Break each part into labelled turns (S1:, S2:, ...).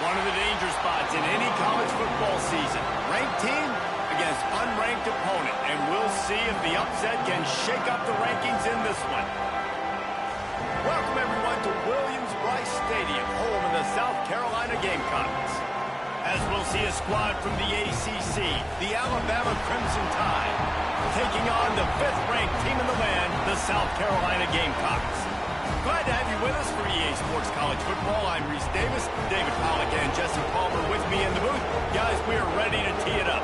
S1: One of the danger spots in any college football season. Ranked team against unranked opponent. And we'll see if the upset can shake up the rankings in this one. Welcome, everyone, to Williams-Brice Stadium, home of the South Carolina Gamecocks. As we'll see a squad from the ACC, the Alabama Crimson Tide, taking on the 5th-ranked team in the land, the South Carolina Gamecocks. Glad to have you with us for EA Sports College Football. I'm Reese Davis, David Pollack, and Jesse Palmer with me in the booth. Guys, we are ready to tee it up.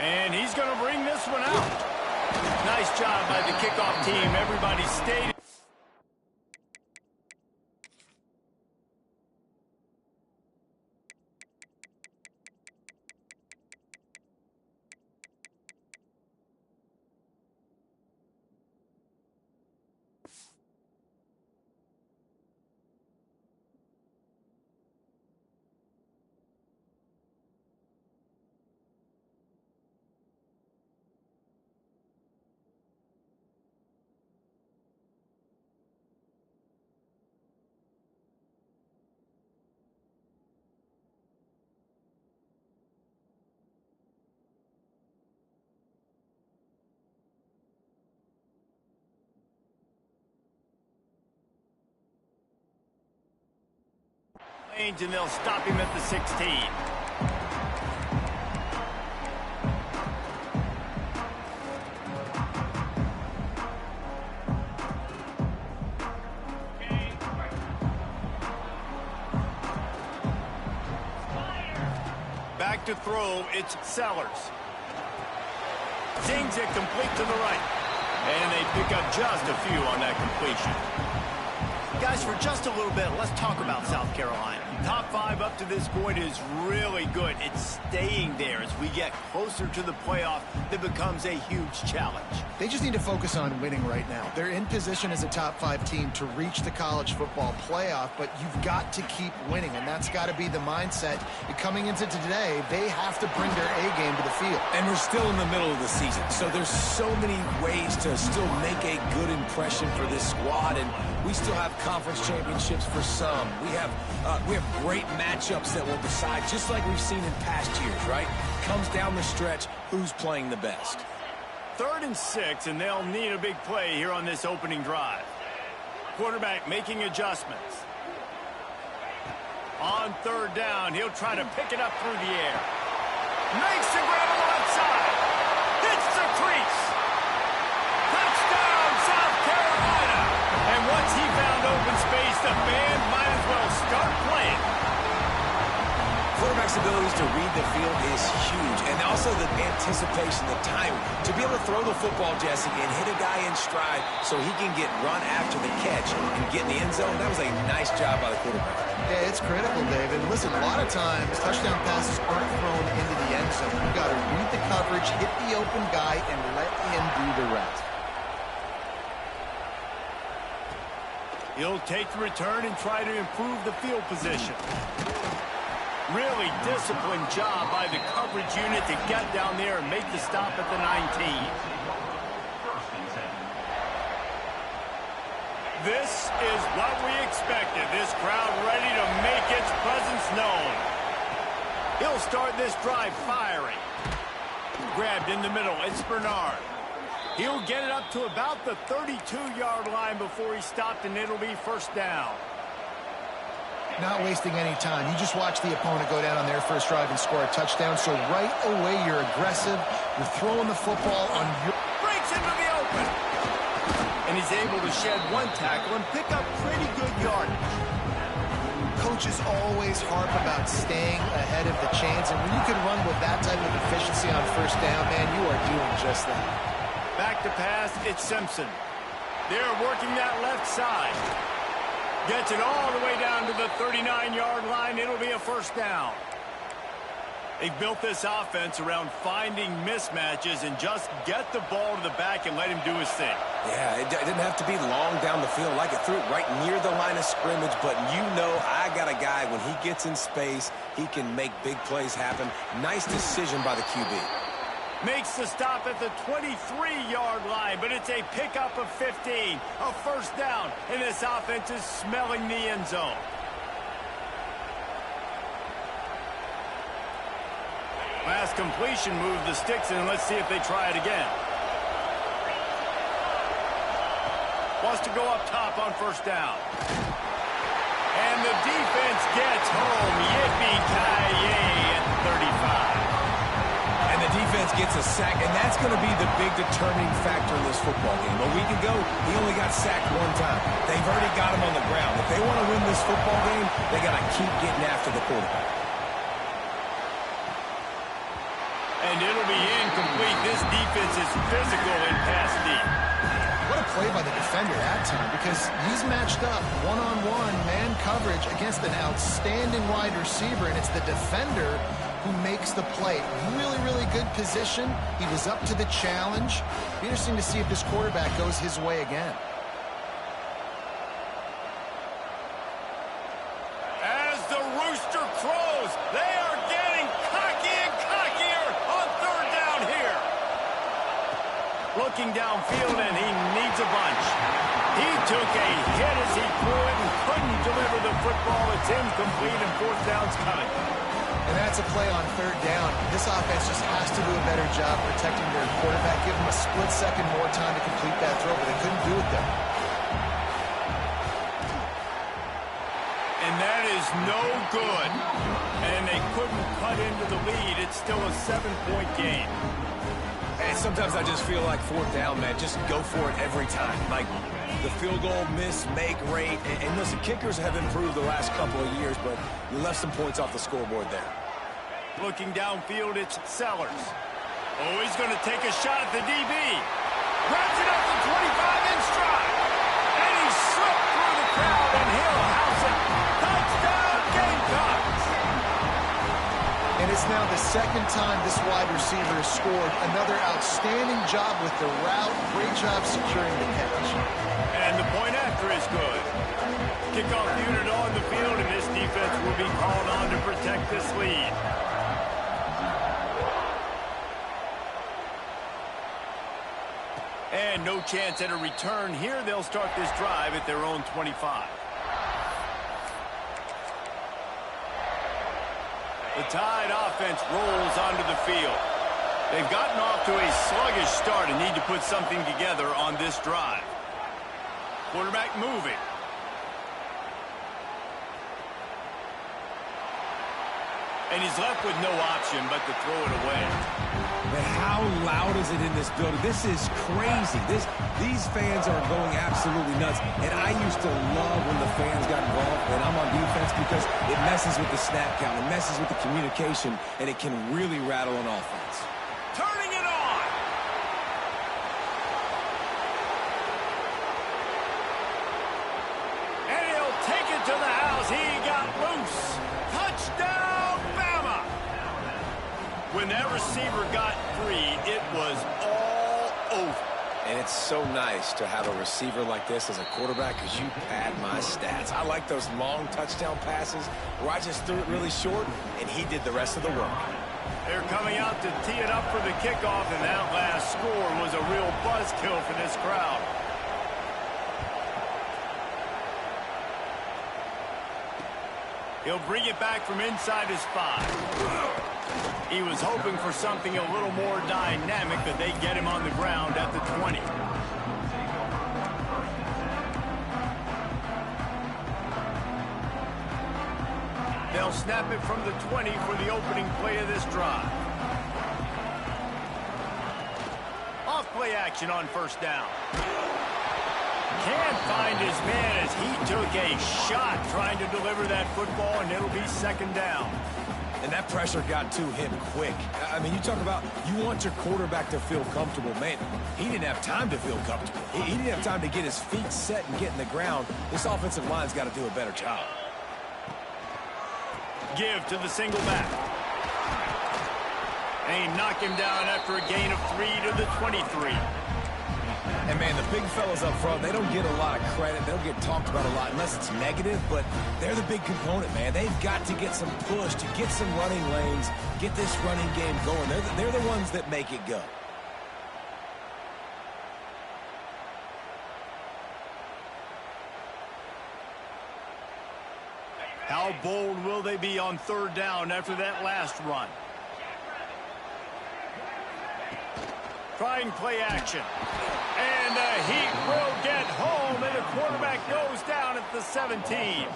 S1: And he's going to bring this one out. Nice job by the kickoff team. Everybody stayed. And they'll stop him at the 16. Back to throw, it's Sellers. Zings it complete to the right. And they pick up just a few on that completion. Guys, for just a little bit, let's talk about South Carolina. Top 5 up to this point is really good. It's staying there as we get closer to the playoff. That becomes a huge challenge.
S2: They just need to focus on winning right now. They're in position as a top 5 team to reach the college football playoff, but you've got to keep winning, and that's got to be the mindset. Coming into today, they have to bring their A game to the field.
S3: And we're still in the middle of the season, so there's so many ways to still make a good impression for this squad, and we still have conference championships for some. We have great matchups that will decide, just like we've seen in past years, right? Comes down the stretch, who's playing the best.
S1: 3rd and 6, and they'll need a big play here on this opening drive. Quarterback making adjustments. On 3rd down, he'll try to pick it up through the air. Makes the grab on the left side. Hits the crease. Touchdown, South Carolina. And once he found open space, the band might as well start playing.
S3: Quarterback's abilities to read the field is huge, and also the anticipation, the time to be able to throw the football, Jesse, and hit a guy in stride so he can get run after the catch and get in the end zone. That was a nice job by the quarterback.
S2: Yeah, it's critical, David. Listen, a lot of times touchdown passes aren't thrown into the end zone. You've got to read the coverage, hit the open guy, and let him do the rest.
S1: He'll take the return and try to improve the field position. Really disciplined job by the coverage unit to get down there and make the stop at the 19. This is what we expected. This crowd ready to make its presence known. He'll start this drive firing. Grabbed in the middle. It's Bernard. He'll get it up to about the 32-yard line before he stopped, and it'll be 1st down.
S2: Not wasting any time. You just watch the opponent go down on their first drive and score a touchdown. So right away, you're aggressive. You're throwing the football on your...
S1: Breaks he's able to shed one tackle and pick up pretty good yardage.
S2: Coaches always harp about staying ahead of the chains, and when you can run with that type of efficiency on first down, man, you are doing just that.
S1: Back to pass, it's Simpson. They're working that left side. Gets it all the way down to the 39-yard line. It'll be a first down. They've built this offense around finding mismatches and just get the ball to the back and let him do his thing.
S3: Yeah, it didn't have to be long down the field. Like it threw it right near the line of scrimmage, but you know I got a guy, when he gets in space, he can make big plays happen. Nice decision by the QB.
S1: Makes the stop at the 23-yard line, but it's a pickup of 15, a first down, and this offense is smelling the end zone. Last completion moved the sticks in. Let's see if they try it again. Wants to go up top on first down. And the defense gets home. Yippee-ki-yay at 35.
S3: And the defense gets a sack, and that's going to be the big determining factor in this football game. A week ago, he only got sacked one time. They've already got him on the ground. If they want to win this football game, they got to keep getting after the quarterback.
S1: And it'll be incomplete. This defense is physical in pass deep.
S2: What a play by the defender that time, because he's matched up one-on-one man coverage against an outstanding wide receiver, and it's the defender who makes the play. Really, really good position. He was up to the challenge. Be interesting to see if this quarterback goes his way again.
S1: As the rooster crows, they are getting cocky and cockier on third down here. Looking downfield, and he needs a bunch. He took a hit as he threw it and couldn't deliver the football. It's incomplete, and fourth down's coming.
S2: And that's a play on third down. This offense just has to do a better job protecting their quarterback. Give him a split second more time to complete that throw, but they couldn't do it there.
S1: And that is no good. And they couldn't cut into the lead. It's still a 7-point game.
S3: And sometimes I just feel like fourth down, man, just go for it every time. Like the field goal miss-make rate. And listen, kickers have improved the last couple of years, but you left some points off the scoreboard there.
S1: Looking downfield, it's Sellers. Oh, he's going to take a shot at the DB. Grabs it up to 25 in stride. And he slipped through the crowd, and he'll house it. Touchdown, Gamecocks!
S2: And it's now the second time this wide receiver has scored. Another outstanding job with the route. Great job securing the catch.
S1: And the point after is good. Kickoff unit on the field, and this defense will be called on to protect this lead. And no chance at a return here. They'll start this drive at their own 25. The Tide offense rolls onto the field. They've gotten off to a sluggish start and need to put something together on this drive. Quarterback moving. And he's left with no option but to throw it away.
S3: Man, how loud is it in this building? This is crazy. These fans are going absolutely nuts. And I used to love when the fans got involved when I'm on defense, because it messes with the snap count, it messes with the communication, and it can really rattle an offense.
S1: Turning it on. And he'll take it to the house. He got loose. Touchdown, Bama. When that receiver got free, it was all over.
S3: And it's so nice to have a receiver like this as a quarterback, because you pad my stats. I like those long touchdown passes where I just threw it really short, and he did the rest of the work.
S1: They're coming out to tee it up for the kickoff, and that last score was a real buzzkill for this crowd. He'll bring it back from inside his 5. He was hoping for something a little more dynamic, but they get him on the ground at the 20. They'll snap it from the 20 for the opening play of this drive. Off play action on first down. Can't find his man as he took a shot trying to deliver that football, and it'll be second down.
S3: And that pressure got to him quick. I mean, you talk about you want your quarterback to feel comfortable. Man, he didn't have time to feel comfortable. He didn't have time to get his feet set and get in the ground. This offensive line's got to do a better job.
S1: Give to the single back. And he knocked him down after a gain of 3 to the 23.
S3: And, man, the big fellas up front, they don't get a lot of credit. They don't get talked about a lot unless it's negative, but they're the big component, man. They've got to get some push, to get some running lanes, get this running game going. They're the ones that make it go.
S1: How bold will they be on third down after that last run? Trying play action. And the Heat will get home, and the quarterback goes down at the 17.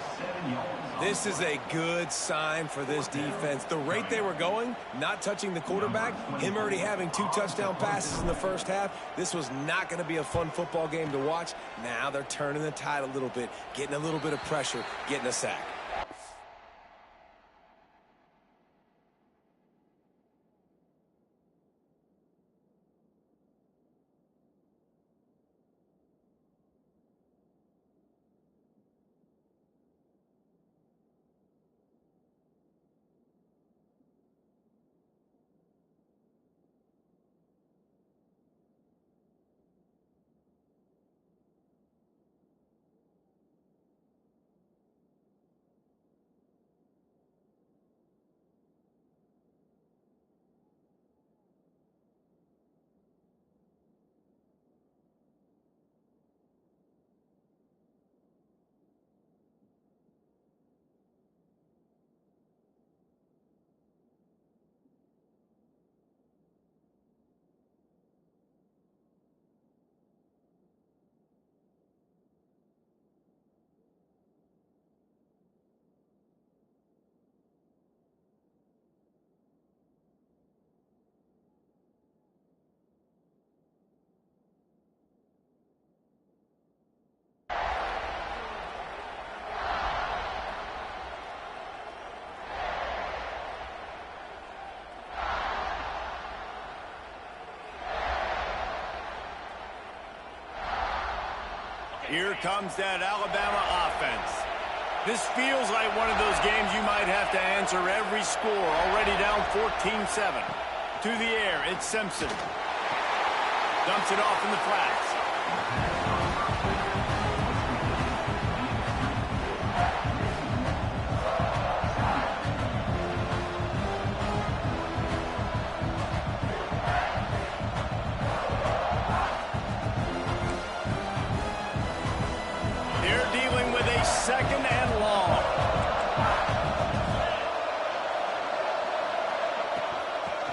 S3: This is a good sign for this defense. The rate they were going, not touching the quarterback, him already having 2 touchdown passes in the first half, this was not going to be a fun football game to watch. Now they're turning the tide a little bit, getting a little bit of pressure, getting a sack.
S1: Here comes that Alabama offense. This feels like one of those games you might have to answer every score. Already down 14-7. To the air, it's Simpson. Dumps it off in the flats. Second and long.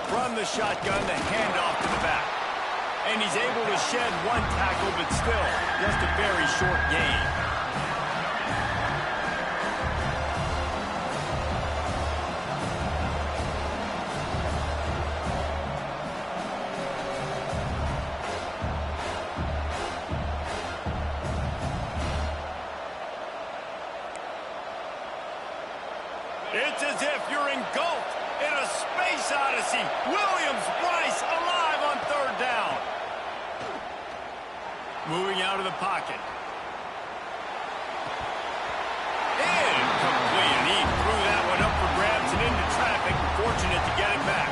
S1: From the shotgun, the handoff to the back. And he's able to shed 1 tackle, but still just a very short gain. It's as if you're engulfed in a space odyssey. Williams-Brice alive on third down. Moving out of the pocket. Incomplete. And he threw that one up for grabs and into traffic. Fortunate to get it back.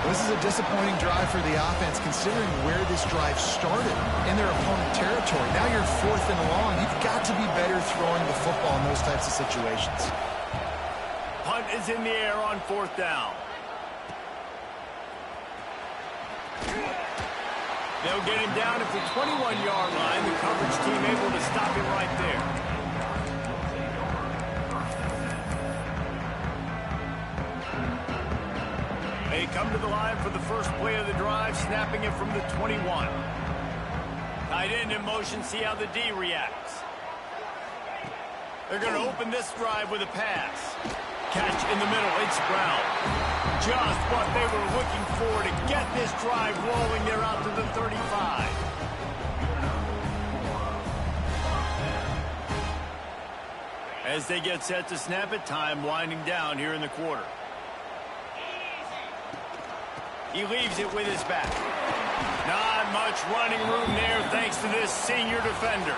S2: This is a disappointing drive for the offense, considering where this drive started in their opponent territory. Now you're 4th and long. You've got to be better throwing the football in those types of situations.
S1: Punt is in the air on 4th down. They'll get him down at the 21-yard line. The coverage team able to stop him right there. They come to the line for the first play of the drive, snapping it from the 21. Tight end in motion, see how the D reacts. They're going to open this drive with a pass. Catch in the middle, it's Brown. Just what they were looking for to get this drive rolling. They're out to the 35. As they get set to snap it, time winding down here in the quarter. He leaves it with his back. Not much running room there thanks to this senior defender.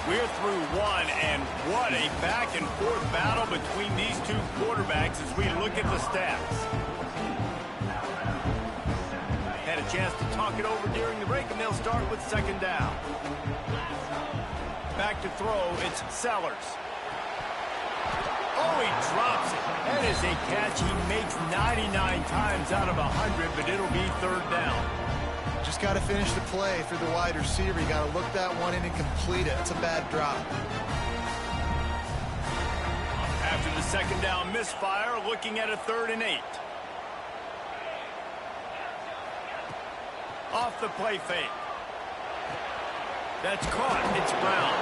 S1: We're through one, and what a back-and-forth battle between these two quarterbacks as we look at the stats. Had a chance to talk it over during the break, and they'll start with second down. Back to throw, it's Sellers. Oh, he drops it. That is a catch he makes 99 times out of 100, but it'll be third down.
S2: Just got to finish the play for the wide receiver. You got to look that one in and complete it. It's a bad drop.
S1: After the second down misfire, looking at a 3rd and 8. Off the play fake. That's caught. It's Brown.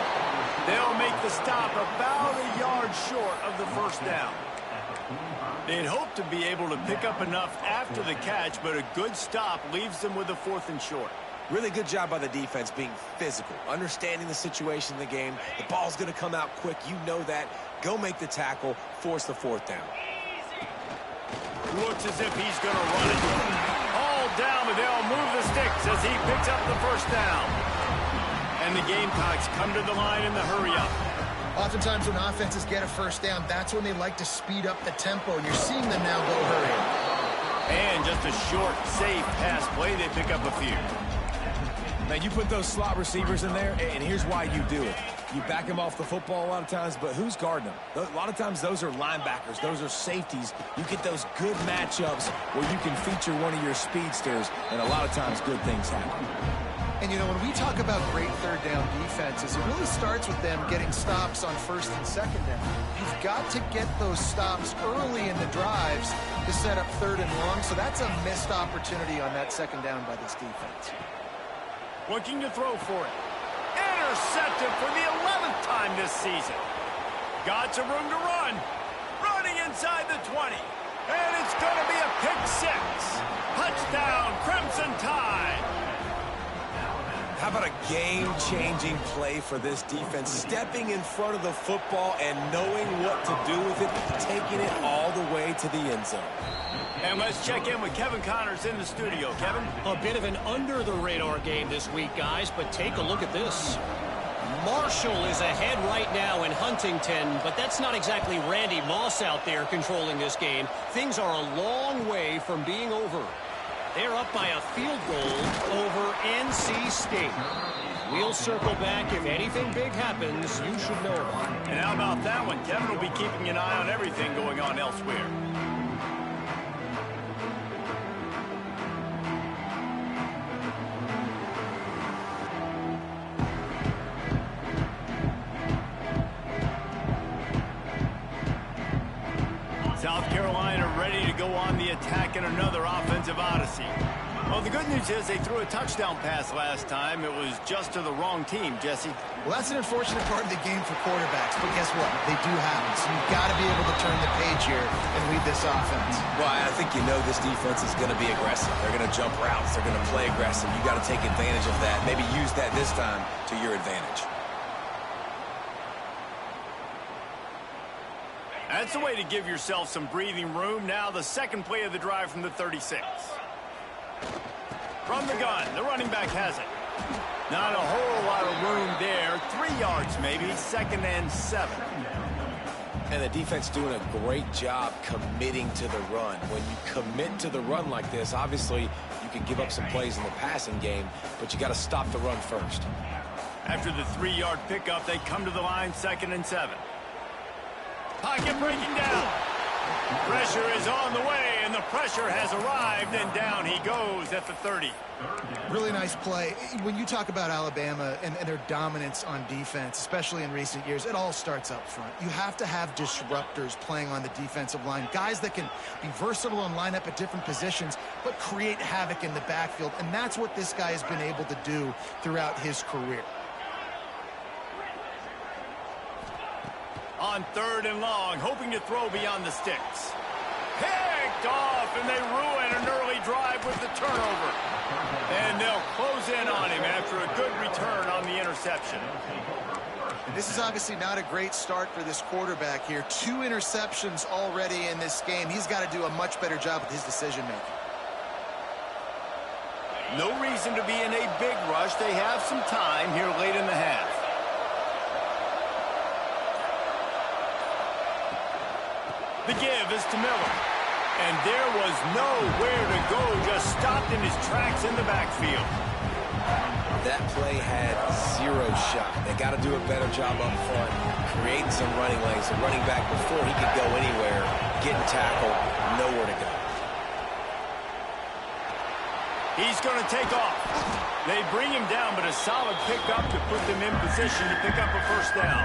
S1: They'll make the stop about a yard short of the first down. They'd hope to be able to pick up enough after the catch, but a good stop leaves them with a 4th and short.
S3: Really good job by the defense being physical, understanding the situation in the game. The ball's going to come out quick. You know that. Go make the tackle, force the 4th down.
S1: Looks as if he's going to run it. All down, but they'll move the sticks as he picks up the first down. And the Gamecocks come to the line in the hurry-up.
S2: Oftentimes when offenses get a first down, that's when they like to speed up the tempo, and you're seeing them now go hurry.
S1: And just a short, safe pass play, they pick up a few.
S3: Man, you put those slot receivers in there, and here's why you do it. You back them off the football a lot of times, but who's guarding them? A lot of times those are linebackers. Those are safeties. You get those good matchups where you can feature one of your speedsters, and a lot of times good things happen.
S2: And, you know, when we talk about great third down defenses, it really starts with them getting stops on 1st and 2nd down. You've got to get those stops early in the drives to set up 3rd and long, so that's a missed opportunity on that 2nd down by this defense.
S1: Looking to throw for it. Intercepted for the 11th time this season. Got some room to run. Running inside the 20. And it's going to be a pick 6. Touchdown, Crimson Tide.
S3: How about a game-changing play for this defense? Stepping in front of the football and knowing what to do with it, taking it all the way to the end zone.
S1: And let's check in with Kevin Connors in the studio. Kevin?
S4: A bit of an under-the-radar game this week, guys, but take a look at this. Marshall is ahead right now in Huntington, but that's not exactly Randy Moss out there controlling this game. Things are a long way from being over. They're up by a field goal over NC State. We'll circle back. If anything big happens, you should know about it.
S1: And how about that one? Kevin will be keeping an eye on everything going on elsewhere. South Carolina ready to go on the attack in another offensive odyssey. Well, the good news is they threw a touchdown pass last time. It was just to the wrong team, Jesse.
S2: Well, that's an unfortunate part of the game for quarterbacks, but guess what? They do have it, so you've got to be able to turn the page here and lead this offense.
S3: Well, I think you know this defense is going to be aggressive. They're going to jump routes. They're going to play aggressive. You got to take advantage of that. Maybe use that this time to your advantage.
S1: That's the way to give yourself some breathing room. Now the second play of the drive from the 36. From the gun, the running back has it. Not a whole lot of room there. 3 yards maybe, 2nd and 7.
S3: And the defense doing a great job committing to the run. When you commit to the run like this, obviously you can give up some plays in the passing game, but you got to stop the run first.
S1: After the 3-yard pickup, they come to the line, 2nd and 7. Pocket breaking down. Pressure is on the way, and the pressure has arrived, and down he goes at the 30.
S2: Really nice play. When you talk about Alabama and their dominance on defense, especially in recent years, it all starts up front. You have to have disruptors playing on the defensive line, guys that can be versatile and line up at different positions, but create havoc in the backfield, and that's what this guy has been able to do throughout his career.
S1: On 3rd and long, hoping to throw beyond the sticks. Picked off, and they ruin an early drive with the turnover. And they'll close in on him after a good return on the interception.
S2: And this is obviously not a great start for this quarterback here. 2 interceptions already in this game. He's got to do a much better job with his decision-making.
S1: No reason to be in a big rush. They have some time here late in the half. The give is to Miller. And there was nowhere to go, just stopped in his tracks in the backfield.
S3: That play had 0 shot. They got to do a better job up front, creating some running lanes. The running back, before he could go anywhere, getting tackled, nowhere to go.
S1: He's going to take off. They bring him down, but a solid pickup to put them in position to pick up a first down.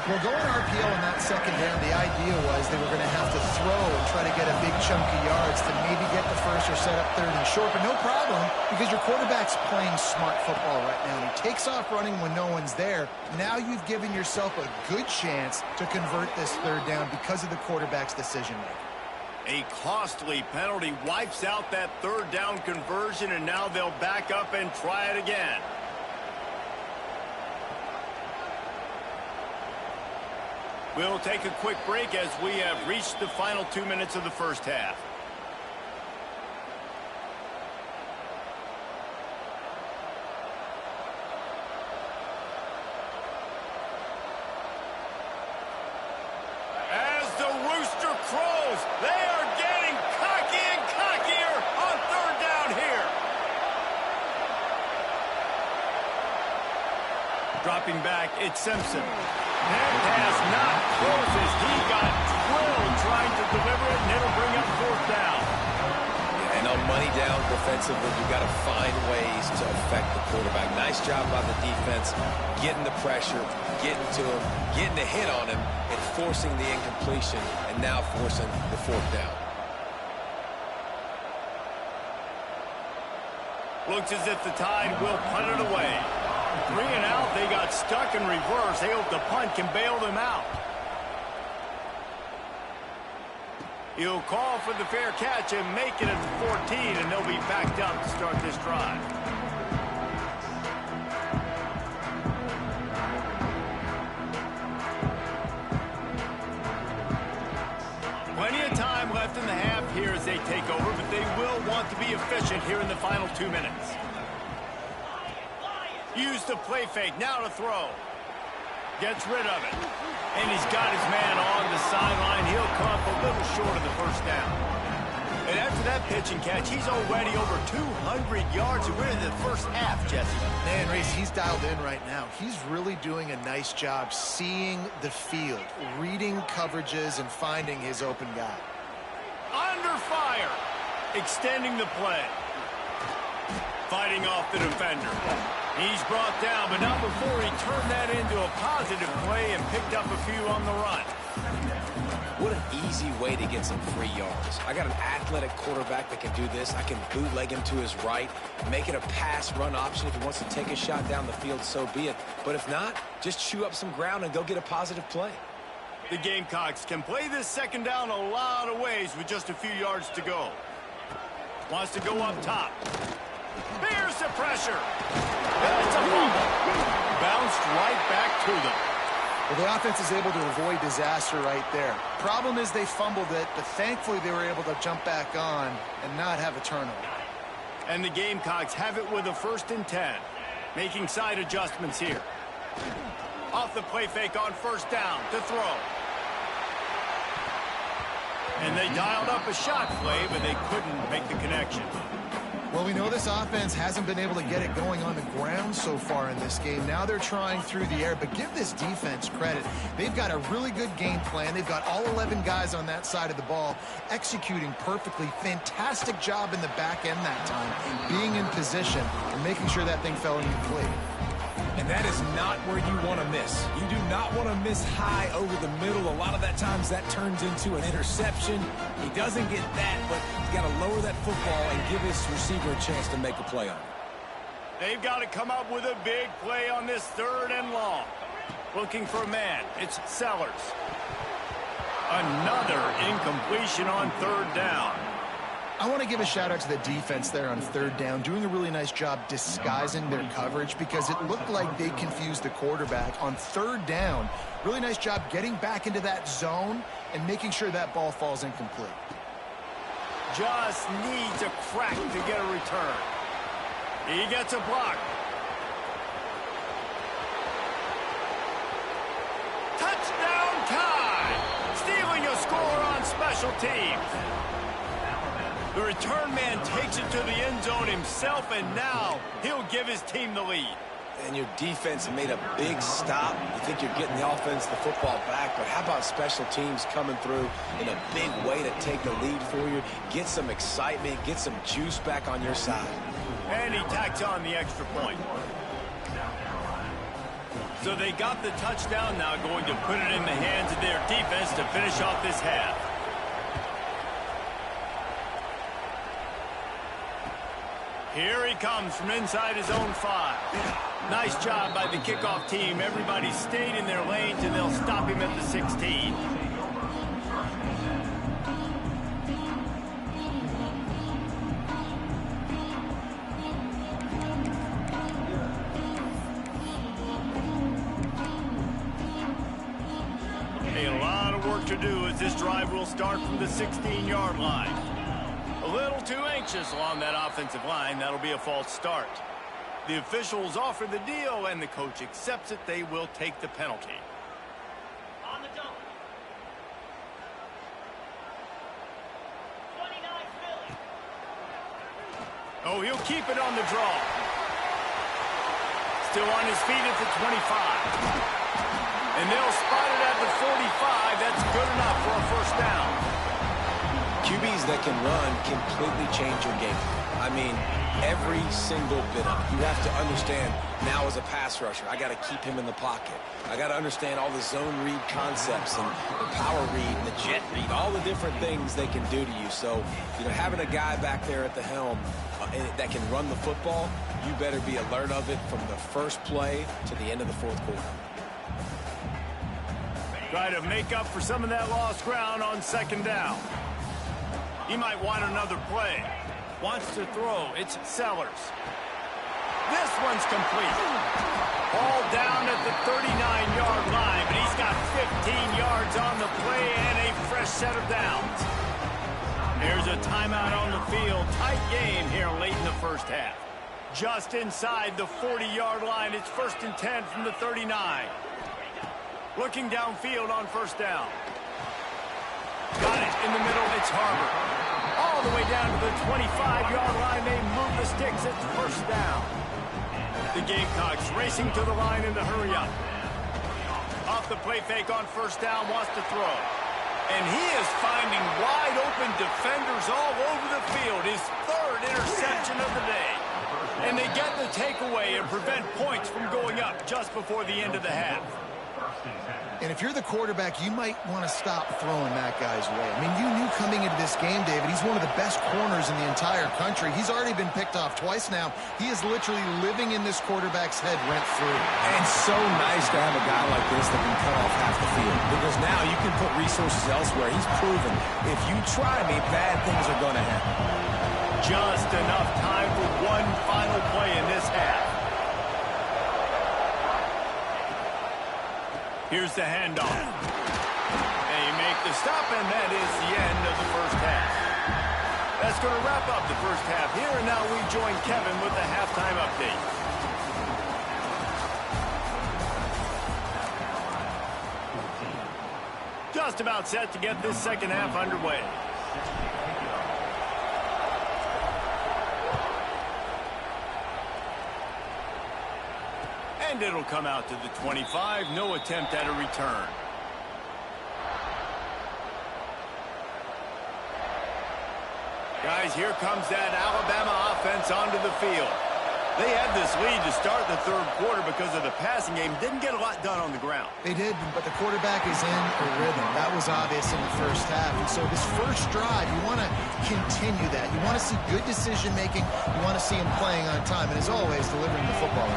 S2: Well, going RPO on that second down, the idea was they were going to have to throw and try to get a big chunk of yards to maybe get the first or set up 3rd and short, but no problem because your quarterback's playing smart football right now. He takes off running when no one's there. Now you've given yourself a good chance to convert this 3rd down because of the quarterback's decision-making.
S1: A costly penalty wipes out that 3rd down conversion, and now they'll back up and try it again. We'll take a quick break as we have reached the final 2 minutes of the first half. As the rooster crows, they are getting cocky and cockier on 3rd down here. Dropping back, it's Simpson. That pass not close as he got drilled trying to deliver it, and it'll bring up 4th down.
S3: And on money down defensively, you've got to find ways to affect the quarterback. Nice job by the defense, getting the pressure, getting to him, getting a hit on him, and forcing the incompletion, and now forcing the 4th down.
S1: Looks as if the Tide will punt it away. 3 and out, they got stuck in reverse. They hope the punt can bail them out. He'll call for the fair catch and make it at the 14, and they'll be backed up to start this drive. Plenty of time left in the half here as they take over, but they will want to be efficient here in the final 2 minutes. Use the play fake, now to throw. Gets rid of it. And he's got his man on the sideline. He'll come up a little short of the first down. And after that pitch and catch, he's already over 200 yards. We're in the first half, Jesse.
S2: Man, Reese, he's dialed in right now. He's really doing a nice job seeing the field, reading coverages, and finding his open guy.
S1: Under fire. Extending the play. Fighting off the defender. He's brought down, but not before he turned that into a positive play and picked up a few on the run.
S3: What an easy way to get some free yards. I got an athletic quarterback that can do this. I can bootleg him to his right, make it a pass-run option. If he wants to take a shot down the field, so be it. But if not, just chew up some ground and go get a positive play.
S1: The Gamecocks can play this 2nd down a lot of ways with just a few yards to go. Wants to go up top. There's the pressure. That's a fumble. Bounced right back to them.
S2: Well, the offense is able to avoid disaster right there. Problem is they fumbled it, but thankfully they were able to jump back on and not have a turnover.
S1: And the Gamecocks have it with a 1st and 10. Making side adjustments here. Off the play fake on 1st down to throw. And they dialed up a shot play, but they couldn't make the connection.
S2: Well, we know this offense hasn't been able to get it going on the ground so far in this game. Now they're trying through the air, but give this defense credit. They've got a really good game plan. They've got all 11 guys on that side of the ball executing perfectly. Fantastic job in the back end that time, being in position and making sure that thing fell incomplete.
S3: And that is not where you want to miss. You do not want to miss high over the middle. A lot of that times that turns into an interception. He doesn't get that, but he's got to lower that football and give his receiver a chance to make a play on it.
S1: They've got to come up with a big play on this 3rd and long. Looking for a man. It's Sellers. Another incompletion on 3rd down.
S2: I want to give a shout out to the defense there on third down, doing a really nice job disguising their coverage because it looked like they confused the quarterback on third down. Really nice job getting back into that zone and making sure that ball falls incomplete.
S1: Just needs a crack to get a return. He gets a block. Touchdown tie! Stealing a score on special teams. The return man takes it to the end zone himself, and now he'll give his team the lead.
S3: And your defense made a big stop. You think you're getting the offense, the football back, but how about special teams coming through in a big way to take the lead for you, get some excitement, get some juice back on your side.
S1: And he tacks on the extra point. So they got the touchdown, now going to put it in the hands of their defense to finish off this half. Here he comes from inside his own 5. Nice job by the kickoff team. Everybody stayed in their lanes, and they'll stop him at the 16. A lot of work to do as this drive will start from the 16-yard line. A little too anxious along that offensive line. That'll be a false start. The officials offer the deal, and the coach accepts it. They will take the penalty.
S5: On the double. 29 Philly.
S1: Oh, he'll keep it on the draw. Still on his feet at the 25. And they'll spot it at the 45. That's good enough for a first down.
S3: QBs that can run completely change your game. I mean, every single bit of it. You have to understand now as a pass rusher, I got to keep him in the pocket. I got to understand all the zone read concepts and the power read and the jet read, all the different things they can do to you. So, having a guy back there at the helm that can run the football, you better be alert of it from the first play to the end of the fourth quarter.
S1: Try to make up for some of that lost ground on second down. He might want another play. Wants to throw. It's Sellers. This one's complete. Ball down at the 39-yard line, but he's got 15 yards on the play and a fresh set of downs. There's a timeout on the field. Tight game here late in the first half. Just inside the 40-yard line. It's 1st and 10 from the 39. Looking downfield on first down. Got it in the middle. It's Harbor. All the way down to the 25-yard line. They move the sticks. It's first down. The Gamecocks racing to the line in the hurry up. Off the play fake on first down. Wants to throw. And he is finding wide open defenders all over the field. His 3rd interception of the day. And they get the takeaway and prevent points from going up just before the end of the half.
S2: And if you're the quarterback, you might want to stop throwing that guy's way. I mean, you knew coming into this game, David, he's one of the best corners in the entire country. He's already been picked off twice now. He is literally living in this quarterback's head rent-free.
S3: And it's so nice to have a guy like this that can cut off half the field. Because now you can put resources elsewhere. He's proven if you try me, bad things are going to happen.
S1: Just enough time for one final play in this half. Here's the handoff. They make the stop, and that is the end of the first half. That's going to wrap up the first half here, and now we join Kevin with the halftime update. Just about set to get this second half underway. And it'll come out to the 25. No attempt at a return. Guys, here comes that Alabama offense onto the field. They had this lead to start the third quarter because of the passing game. Didn't get a lot done on the ground.
S2: They did, but the quarterback is in a rhythm. That was obvious in the first half. And so this first drive, you want to continue that. You want to see good decision-making. You want to see him playing on time. And as always, delivering the football.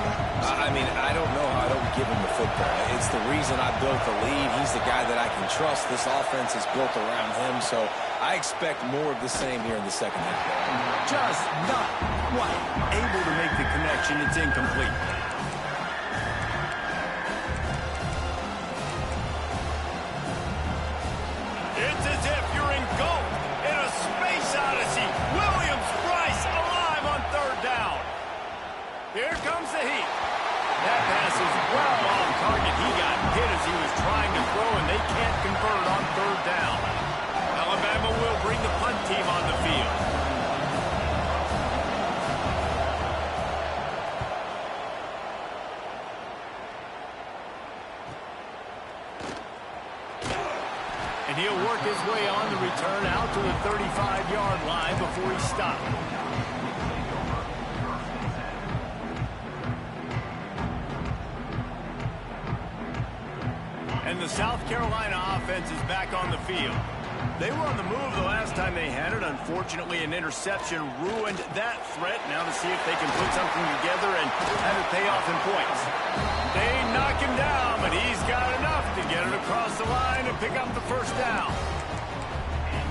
S3: I mean, I don't know how I don't give him the football. It's the reason I built the lead. He's the guy that I can trust. This offense is built around him, so I expect more of the same here in the second half.
S1: Just not quite able to make the connection. It's incomplete. It's as if you're engulfed in a space odyssey. Williams-Brice alive on third down. Here comes the heat. That pass is well off target. He got hit as he was trying to throw, and they can't convert on third down. Alabama will bring the punt team on the field. And he'll work his way on the return out to the 35-yard line before he stopped. And the South Carolina offense is back on the field. They were on the move the last time they had it. Unfortunately, an interception ruined that threat. Now to see if they can put something together and have it pay off in points. They knock him down, but he's got enough to get it across the line and pick up the first down.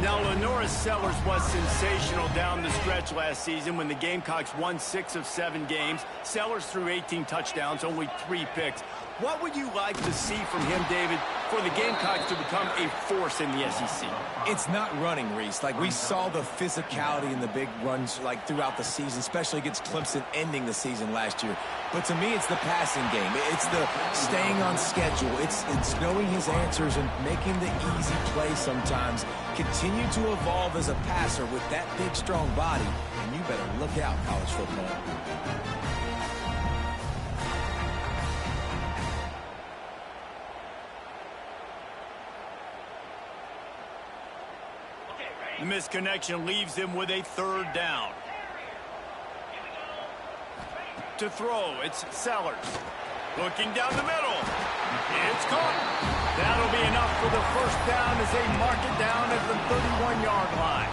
S1: Now, Lenoris Sellers was sensational down the stretch last season when the Gamecocks won 6 of 7 games. Sellers threw 18 touchdowns, only 3 picks. What would you like to see from him, David, for the Gamecocks to become a force in the SEC?
S3: It's not running, Reese. Like, we saw the physicality in the big runs, like, throughout the season, especially against Clemson ending the season last year. But to me, it's the passing game. It's the staying on schedule. It's knowing his answers and making the easy play sometimes. Continue to evolve as a passer with that big, strong body. And you better look out, college football.
S1: The misconnection leaves him with a third down. To throw, it's Sellers. Looking down the middle. It's caught. That'll be enough for the first down as they mark it down at the 31-yard line.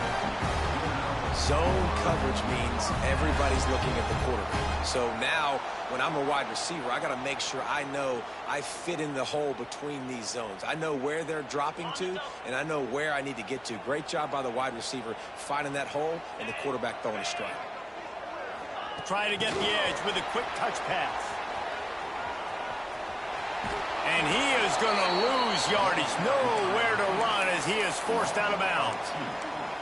S3: Zone coverage means everybody's looking at the quarterback. So now, when I'm a wide receiver, I got to make sure I know I fit in the hole between these zones. I know where they're dropping to, and I know where I need to get to. Great job by the wide receiver finding that hole, and the quarterback throwing a strike.
S1: Trying to get the edge with a quick touch pass. And he is going to lose yardage. Nowhere to run as he is forced out of bounds.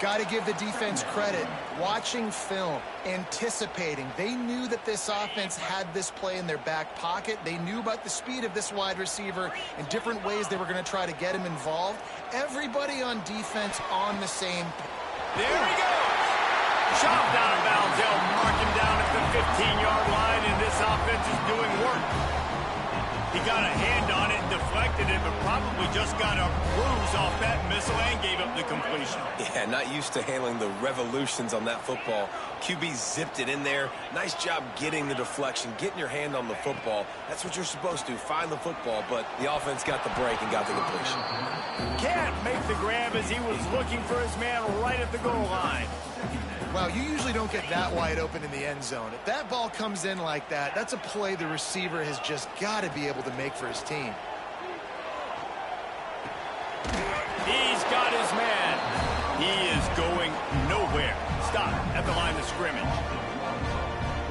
S2: Got to give the defense credit. Watching film, anticipating. They knew that this offense had this play in their back pocket. They knew about the speed of this wide receiver and different ways they were going to try to get him involved. Everybody on defense on the same.
S1: There he goes. Chopped out of bounds. They'll mark him down at the 15-yard line, and this offense is doing work. He got a hand on it and deflected it, but probably just got a bruise off that missile and gave up the completion.
S3: Yeah, not used to handling the revolutions on that football. QB zipped it in there. Nice job getting the deflection, getting your hand on the football. That's what you're supposed to, find the football, but the offense got the break and got the completion.
S1: Can't make the grab as he was looking for his man right at the goal line.
S2: Well, you usually don't get that wide open in the end zone. If that ball comes in like that, that's a play the receiver has just got to be able to make for his team.
S1: He's got his man. He is going nowhere. Stop at the line of scrimmage.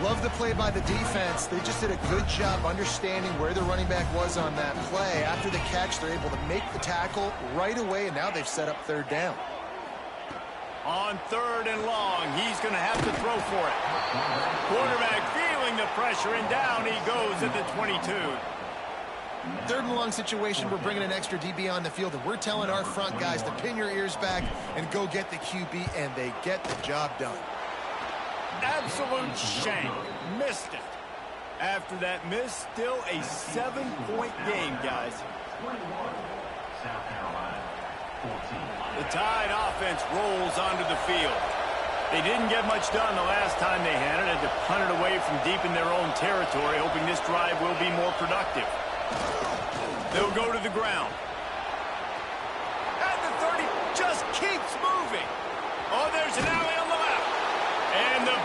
S2: Love the play by the defense. They just did a good job understanding where the running back was on that play. After the catch, they're able to make the tackle right away, and now they've set up third down.
S1: On third and long, he's going to have to throw for it. Quarterback feeling the pressure, and down he goes at the 22.
S2: Third and long situation, we're bringing an extra DB on the field, and we're telling our front guys to pin your ears back and go get the QB, and they get the job done.
S1: Absolute shame. Missed it. After that miss, still a 7-point game, guys. The Tide offense rolls onto the field. They didn't get much done the last time they had it. Had to punt it away from deep in their own territory, hoping this drive will be more productive. They'll go to the ground. And the 30 just keeps moving. Oh, there's an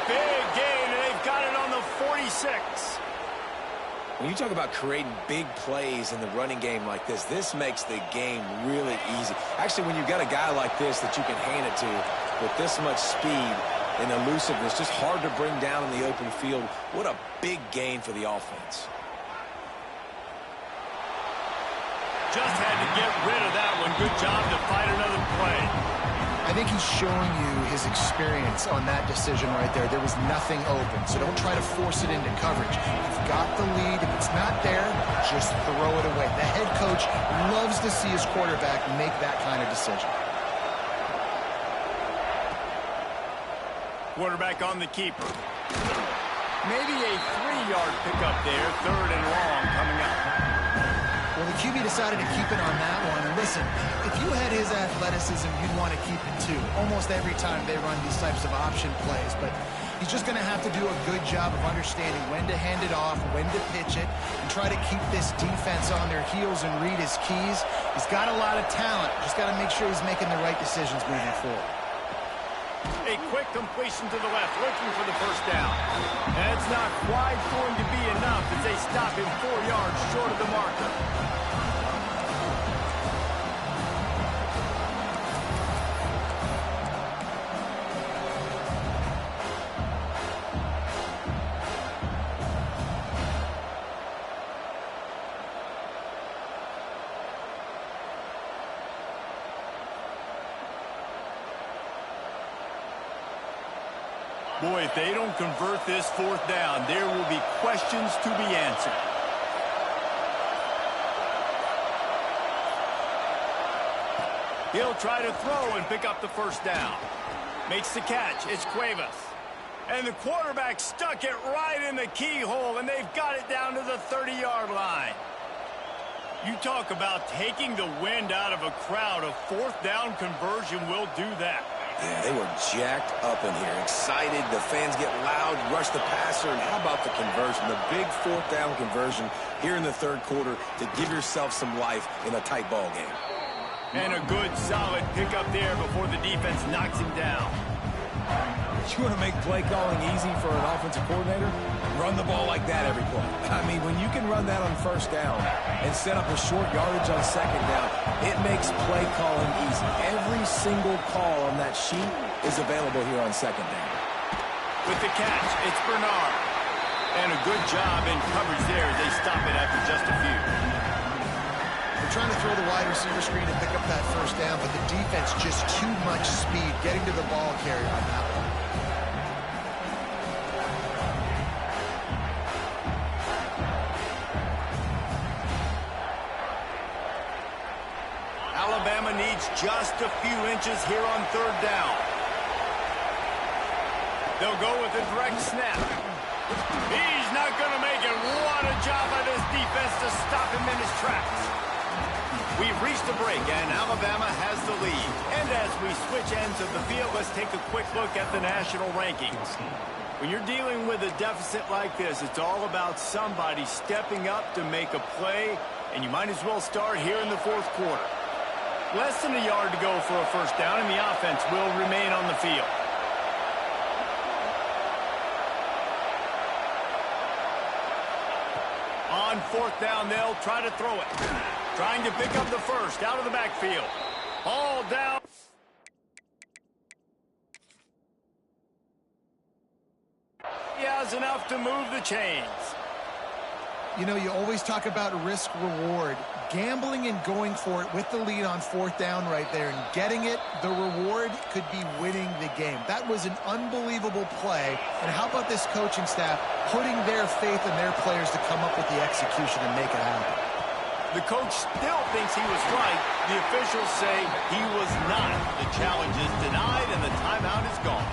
S1: big gain, and they've got it on the 46.
S3: When you talk about creating big plays in the running game like this makes the game really easy. Actually, when you've got a guy like this that you can hand it to with this much speed and elusiveness, just hard to bring down in the open field, what a big gain for the offense.
S1: Just had to get rid of that one. Good job to fight another play.
S2: I think he's showing you his experience on that decision right there. There was nothing open, so don't try to force it into coverage. You've got the lead. If it's not there, just throw it away. The head coach loves to see his quarterback make that kind of decision.
S1: Quarterback on the keeper. Maybe a 3-yard pickup there. 3rd and long coming up.
S2: Well, the QB decided to keep it on that one. And listen, if you had his athleticism, you'd want to keep it too. Almost every time they run these types of option plays. But he's just going to have to do a good job of understanding when to hand it off, when to pitch it, and try to keep this defense on their heels and read his keys. He's got a lot of talent. Just got to make sure he's making the right decisions moving forward.
S1: A quick completion to the left, looking for the first down. And it's not quite going to be enough as they stop him 4 yards short of the marker. Boy, if they don't convert this 4th down, there will be questions to be answered. He'll try to throw and pick up the first down. Makes the catch. It's Cuevas. And the quarterback stuck it right in the keyhole, and they've got it down to the 30-yard line. You talk about taking the wind out of a crowd. A 4th down conversion will do that.
S3: Yeah, they were jacked up in here, excited. The fans get loud, rush the passer, and how about the conversion? The big 4th down conversion here in the 3rd quarter to give yourself some life in a tight ball game.
S1: And a good, solid pickup there before the defense knocks him down.
S3: You want to make play calling easy for an offensive coordinator? Run the ball like that every play. I mean, when you can run that on 1st down and set up a short yardage on 2nd down, it makes play calling easy. Every single call on that sheet is available here on 2nd down.
S1: With the catch, it's Bernard. And a good job in coverage there as they stop it after just a few.
S2: They're trying to throw the wide receiver screen and pick up that 1st down, but the defense just too much speed getting to the ball carrier on that one.
S1: Alabama needs just a few inches here on 3rd down. They'll go with a direct snap. He's not going to make it. What a job by this defense to stop him in his tracks. We've reached the break, and Alabama has the lead. And as we switch ends of the field, let's take a quick look at the national rankings. When you're dealing with a deficit like this, it's all about somebody stepping up to make a play, and you might as well start here in the 4th quarter. Less than a yard to go for a 1st down, and the offense will remain on the field. On 4th down, they'll try to throw it. Trying to pick up the first out of the backfield. All down. He has enough to move the chains.
S2: You know, you always talk about risk-reward. Gambling and going for it with the lead on 4th down right there and getting it, the reward could be winning the game. That was an unbelievable play. And how about this coaching staff putting their faith in their players to come up with the execution and make it happen?
S1: The coach still thinks he was right. The officials say he was not. The challenge is denied and the timeout is gone.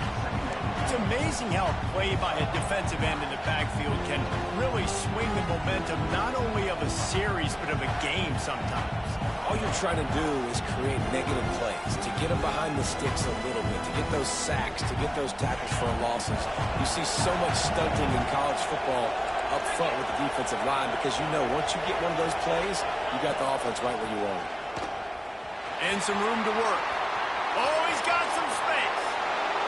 S1: It's amazing how a play by a defensive end in the backfield can really swing the momentum not only of a series but of a game sometimes.
S3: All you're trying to do is create negative plays, to get them behind the sticks a little bit, to get those sacks, to get those tackles for losses. You see so much stunting in college football up front with the defensive line because you know once you get one of those plays, you got the offense right where you want it.
S1: And some room to work. Oh, he's got some space.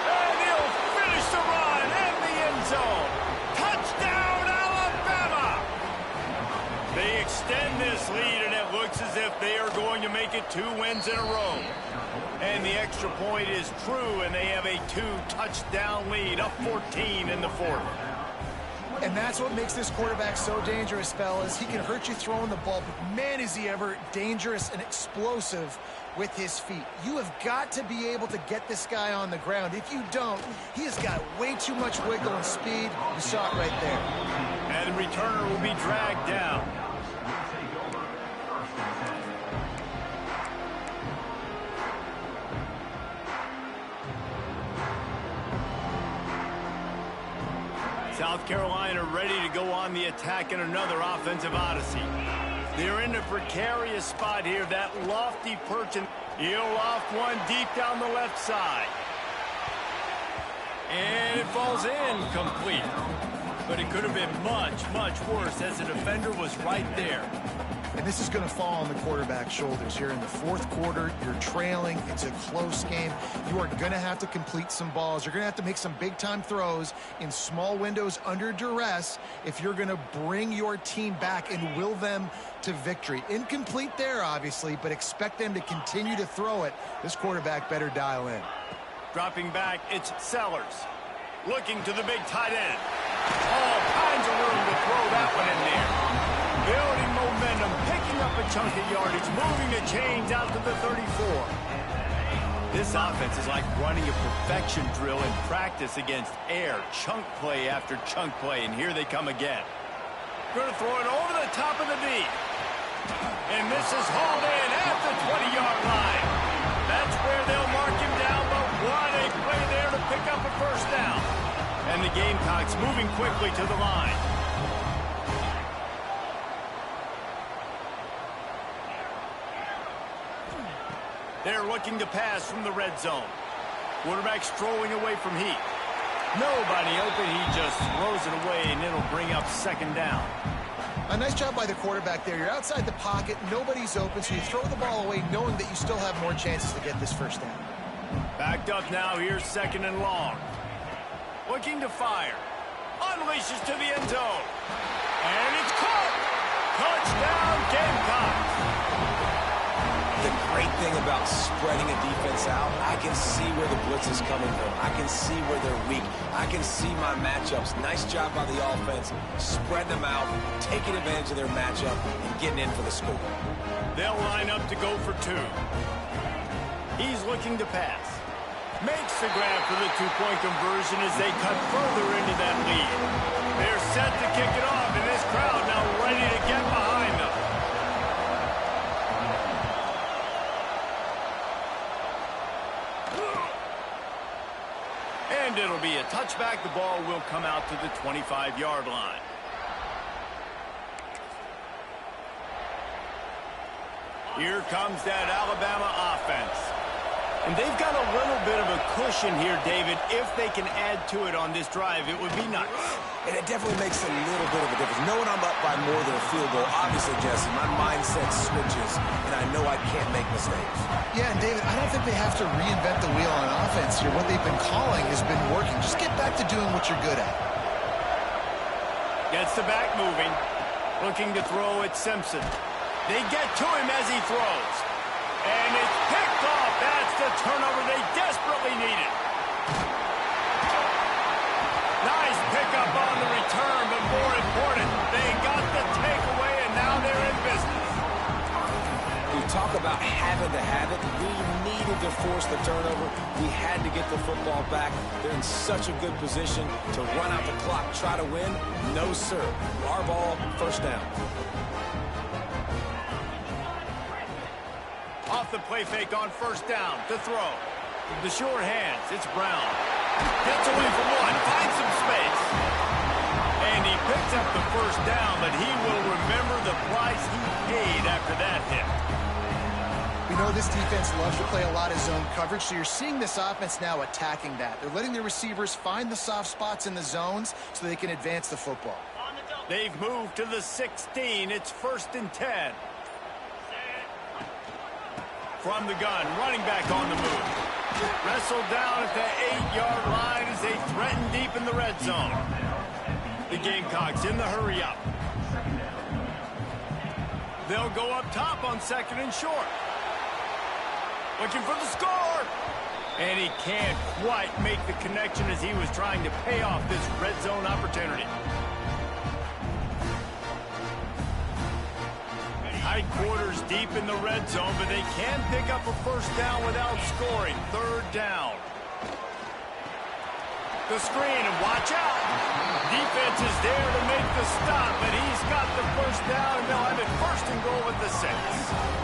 S1: And he'll finish the run. And zone. Touchdown, Alabama! They extend this lead, and it looks as if they are going to make it 2 wins in a row. And the extra point is true, and they have a 2-touchdown lead, up 14 in the 4th.
S2: And that's what makes this quarterback so dangerous, fellas. He can hurt you throwing the ball, but man, is he ever dangerous and explosive with his feet. You have got to be able to get this guy on the ground. If you don't, he has got way too much wiggle and speed. You saw it right there.
S1: And the returner will be dragged down. South Carolina ready to go on the attack in another offensive odyssey. They're in a precarious spot here. That lofty perch, and he'll loft one deep down the left side. And it falls in complete. But it could have been much, much worse as the defender was right there.
S2: And this is going to fall on the quarterback's shoulders here in the 4th quarter. You're trailing. It's a close game. You are going to have to complete some balls. You're going to have to make some big-time throws in small windows under duress if you're going to bring your team back and will them to victory. Incomplete there, obviously, but expect them to continue to throw it. This quarterback better dial in.
S1: Dropping back, it's Sellers. Looking to the big tight end. All kinds of room to throw that one in there. Building momentum, picking up a chunk of yardage, moving the chains out to the 34. This offense is like running a perfection drill in practice against air. Chunk play after chunk play, and here they come again. Going to throw it over the top of the D. And this is hauled in at the 20-yard line. That's where they'll mark him down, but what a play there to pick up a first down. And the Gamecocks moving quickly to the line. They're looking to pass from the red zone. Quarterback strolling away from heat. Nobody open. He just throws it away, and it'll bring up 2nd down.
S2: A nice job by the quarterback there. You're outside the pocket. Nobody's open, so you throw the ball away knowing that you still have more chances to get this first down.
S1: Backed up now. Here's 2nd and long. Looking to fire. Unleashes to the end zone. And it's caught. Touchdown, Gamecocks.
S3: The great thing about spreading a defense out, I can see where the blitz is coming from. I can see where they're weak. I can see my matchups. Nice job by the offense, spreading them out, taking advantage of their matchup, and getting in for the score.
S1: They'll line up to go for 2. He's looking to pass. Makes the grab for the 2-point conversion as they cut further into that lead. They're set to kick it off, and this crowd now ready to get behind them. And it'll be a touchback. The ball will come out to the 25-yard line. Here comes that Alabama offense. And they've got a little bit of a cushion here, David. If they can add to it on this drive, it would be nice.
S3: And it definitely makes a little bit of a difference. Knowing I'm up by more than a field goal, obviously, Jesse, my mindset switches, and I know I can't make mistakes.
S2: Yeah, and David, I don't think they have to reinvent the wheel on offense here. What they've been calling has been working. Just get back to doing what you're good at.
S1: Gets the back moving. Looking to throw at Simpson. They get to him as he throws. And it's picked off. That's the turnover they desperately needed. Nice pickup on the return, but more important, they got the takeaway, and now they're in business.
S3: We talk about having to have it. We needed to force the turnover. We had to get the football back. They're in such a good position to run out the clock, try to win. No, sir. Our ball, first down.
S1: Off the play fake on first down to throw. The short hands, it's Brown. Gets away from one, finds some space. And he picks up the first down, but he will remember the price he paid after that hit.
S2: We know this defense loves to play a lot of zone coverage, so you're seeing this offense now attacking that. They're letting their receivers find the soft spots in the zones so they can advance the football.
S1: They've moved to the 16. It's 1st and 10. From the gun, running back on the move. Wrestled down at the 8-yard line as they threaten deep in the red zone. The Gamecocks in the hurry-up. They'll go up top on 2nd and short. Looking for the score. And he can't quite make the connection as he was trying to pay off this red zone opportunity. High quarters deep in the red zone, but they can pick up a first down without scoring. 3rd down. The screen, and watch out. Defense is there to make the stop, but he's got the first down, and they'll have it 1st and goal at the 6.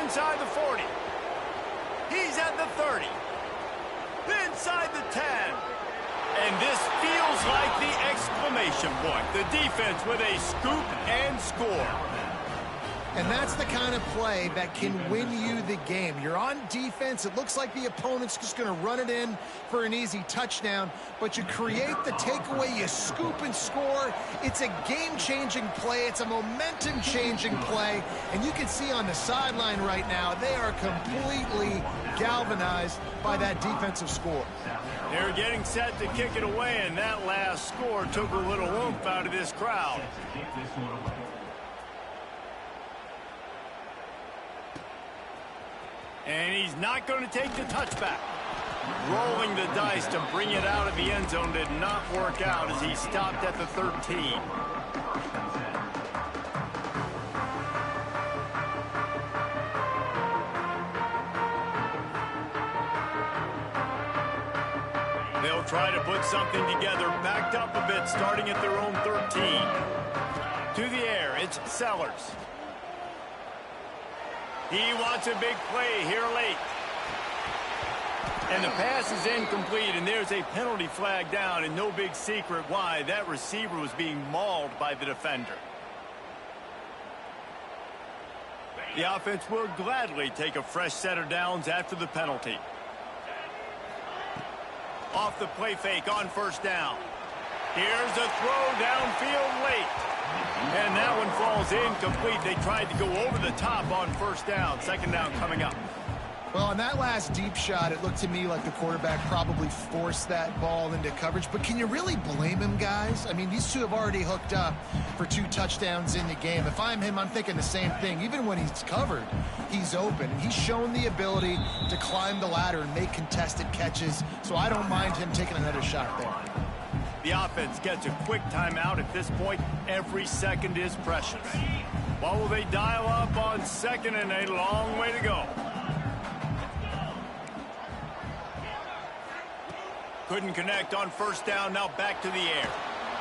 S1: Inside the 40. He's at the 30. Inside the 10. And this feels like the exclamation point. The defense with a scoop and score.
S2: And that's the kind of play that can win you the game. You're on defense. It looks like the opponent's just going to run it in for an easy touchdown, but you create the takeaway, you scoop and score. It's a game-changing play. It's a momentum-changing play. And you can see on the sideline right now, they are completely galvanized by that defensive score.
S1: They're getting set to kick it away, and that last score took a little oomph out of this crowd. And he's not going to take the touchback. Rolling the dice to bring it out of the end zone did not work out as he stopped at the 13. They'll try to put something together, backed up a bit, starting at their own 13. To the air, it's Sellers. He wants a big play here late. And the pass is incomplete, and there's a penalty flag down, and no big secret why. That receiver was being mauled by the defender. The offense will gladly take a fresh set of downs after the penalty. Off the play fake on 1st down. Here's a throw downfield late. And that one falls incomplete. They tried to go over the top on 1st down. 2nd down coming up.
S2: Well, on that last deep shot, it looked to me like the quarterback probably forced that ball into coverage. But can you really blame him, guys? I mean, these two have already hooked up for 2 touchdowns in the game. If I'm him, I'm thinking the same thing. Even when he's covered, he's open. He's shown the ability to climb the ladder and make contested catches. So I don't mind him taking another shot there.
S1: The offense gets a quick timeout. At this point, every second is precious. What will they dial up on 2nd and a long way to go? Couldn't connect on 1st down. Now back to the air.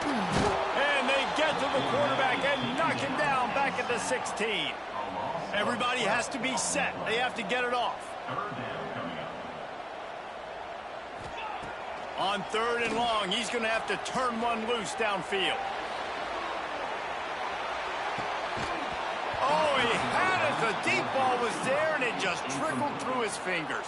S1: And they get to the quarterback and knock him down back at the 16. Everybody has to be set. They have to get it off. On 3rd and long, he's going to have to turn one loose downfield. Oh, he had it. The deep ball was there, and it just trickled through his fingers.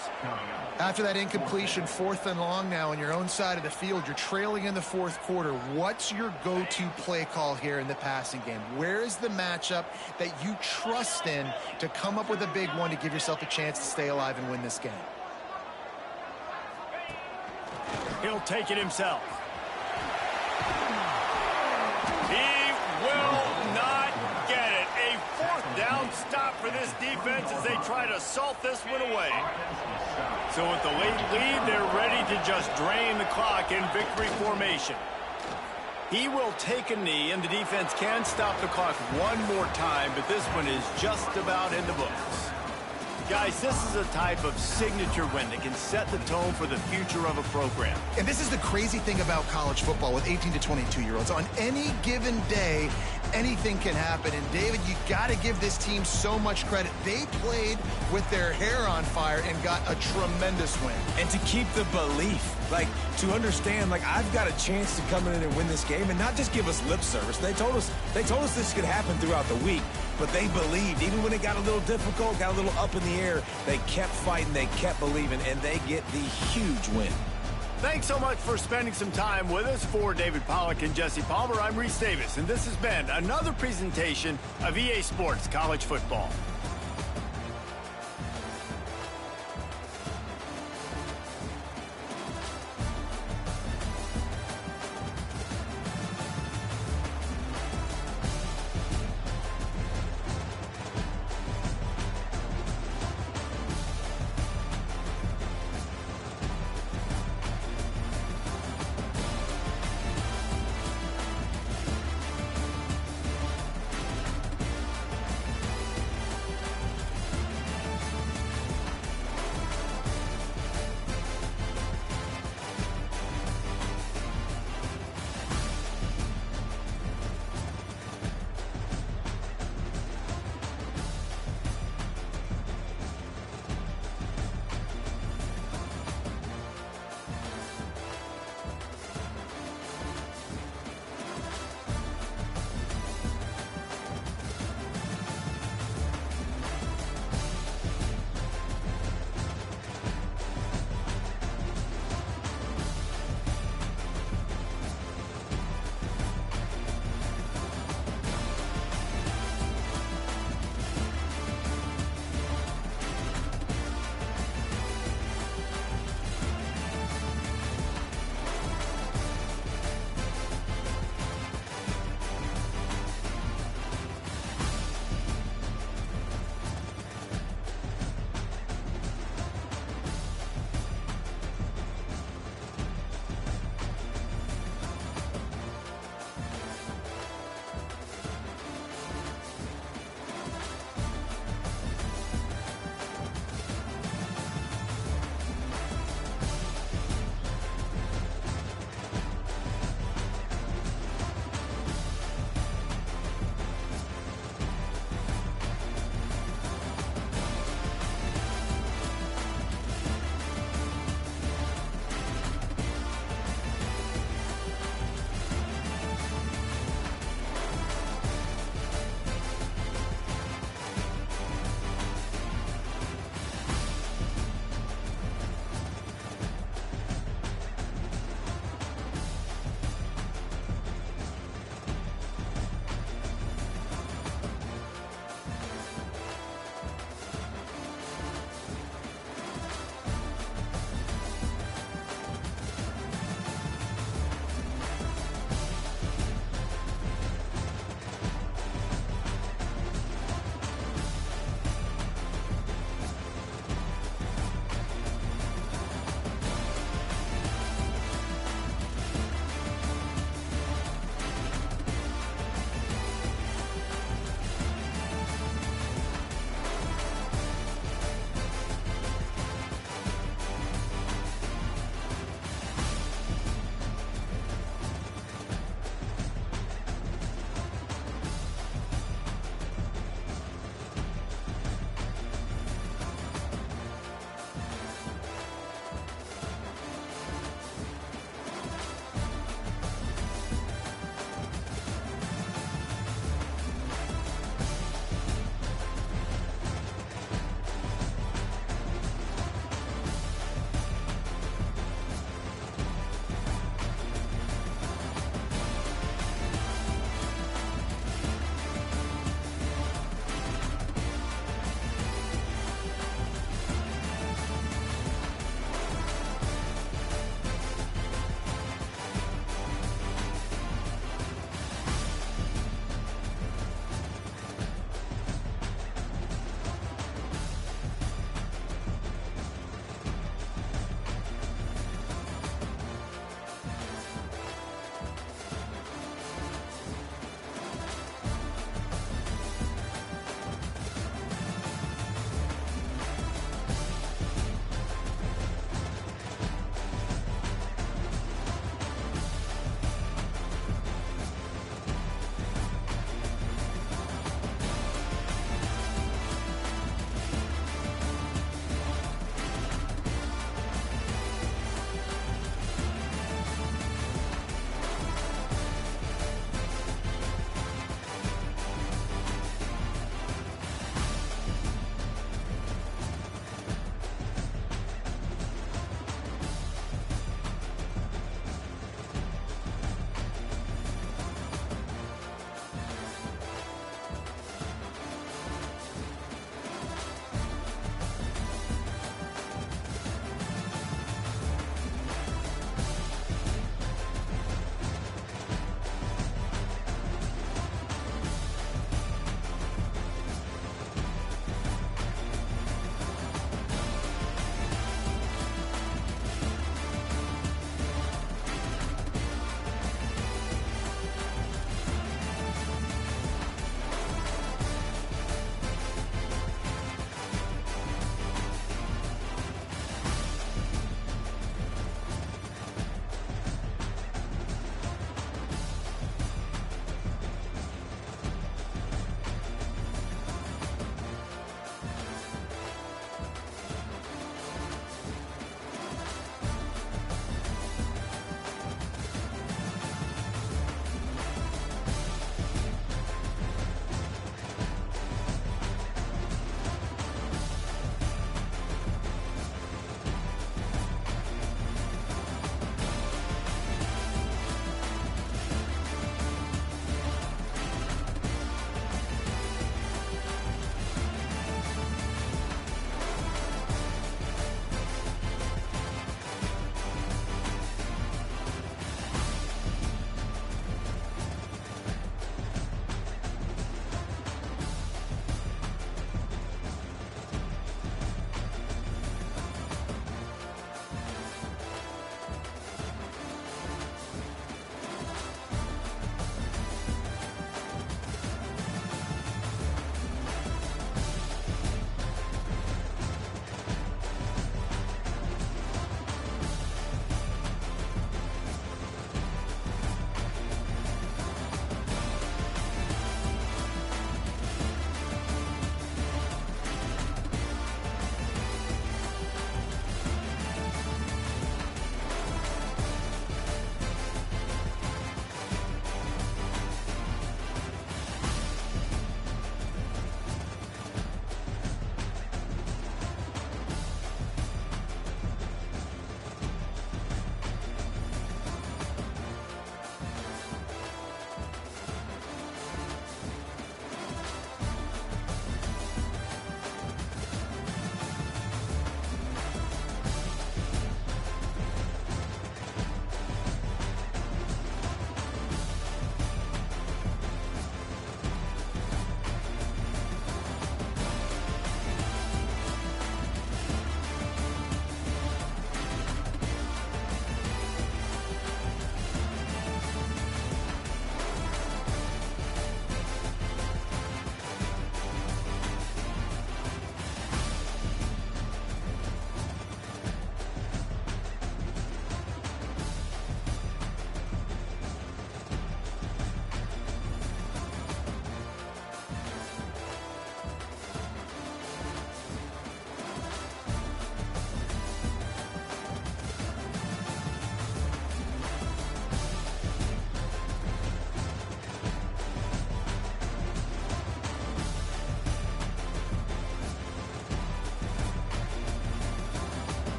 S2: After that incompletion, 4th and long now on your own side of the field, you're trailing in the 4th quarter. What's your go-to play call here in the passing game? Where is the matchup that you trust in to come up with a big one to give yourself a chance to stay alive and win this game?
S1: He'll take it himself. He will not get it. A 4th down stop for this defense as they try to salt this one away. So with the late lead, they're ready to just drain the clock in victory formation. He will take a knee, and the defense can stop the clock one more time, but this one is just about in the books. Guys, this is a type of signature win that can set the tone for the future of a program.
S2: And this is the crazy thing about college football with 18 to 22-year-olds. On any given day, anything can happen. And, David, you got to give this team so much credit. They played with their hair on fire and got a tremendous win.
S3: And to keep the belief, like, to understand, like, I've got a chance to come in and win this game and not just give us lip service. They told us this could happen throughout the week, but they believed. Even when it got a little difficult, got a little up in the air, they kept fighting, they kept believing, and they get the huge win.
S1: Thanks so much for spending some time with us. For David Pollack and Jesse Palmer, I'm Reese Davis, and this has been another presentation of EA Sports College Football.